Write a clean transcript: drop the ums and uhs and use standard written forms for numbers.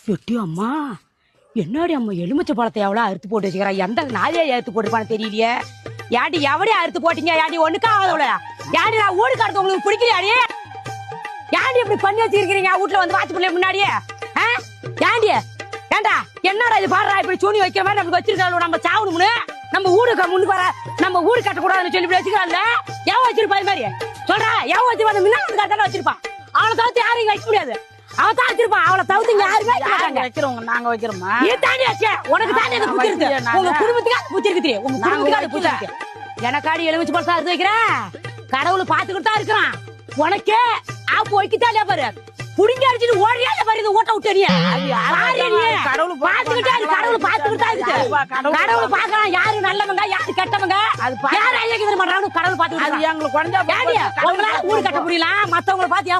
எட்டி அம்மா, என்னடி அம்மா எலுமிச்சை பழத்தை எவ்வளோ அறுத்து போட்டு வச்சுக்கிறா? எந்த நாயே அறுத்து போட்டுப்பான்னு தெரியலையே. யாடி எவடி அறுத்து போட்டீங்க? யாடி ஒண்ணுக்கா ஆகாதவள? யாடி நான் ஊடு காட்டுறது உங்களுக்கு பிடிக்கலையாடி? யாடி இப்படி பண்ணி வச்சிருக்கீங்க வீட்டுல வந்து வாட்சி பண்ணல முன்னாடியே? யாண்டி ஏண்டா என்னடா இது பாடுறா? இப்படி சூனி வைக்கிற மாதிரி நமக்கு வச்சிருக்காங்க. நம்ம சாவணும்னு நம்ம ஊருக்கு முன்னுக்கு வர நம்ம ஊடு கட்டக்கூடாதுன்னு சொல்லி வச்சுக்கிறான்ல. எவன் வச்சிருப்பா இது மாதிரி? சொல்றா, எவன் வச்சிருப்பா? முன்னாடி வச்சிருப்பான். அவனை தவிர்த்து யாரையும் வைக்க முடியாது. அவன் தான் வச்சிருப்பான். அவளை தவிர்த்து யாருமே வைக்கிறோம். நாங்க வைக்கிறோமா? நீ தாண்டி வச்ச. உனக்கு தாண்டி அது பூச்சிருக்கு. உங்க குடும்பத்துக்கு அது பூச்சிருக்கு. உங்க குடும்பத்துக்கு அது பூச்சிருக்கு. எனக்காடி எலுமிச்சு பழசா அறுத்து வைக்கிறேன். கடவுள் பாத்துக்கிட்டு தான் இருக்கிறான். உனக்கே ஆப்பு வைக்கத்தாலே பாரு. புடிங்க அடிச்சுட்டு ஓடியா பாரு. இது ஓட்ட விட்டு கடவுள் பாத்துக்கிட்டே கடவுள் பாத்துக்கிட்டு தான் இருக்கு. கடவுள் பாக்குறான். யாரு நல்லவங்க யாரு கெட்டவங்க யாரு ஐயா பண்றாங்க கடவுள் பாத்துக்கிட்டு. எங்களுக்கு குறைஞ்சா உங்களால ஊடு கட்ட முடியல. மத்தவங்களை பாத்தியா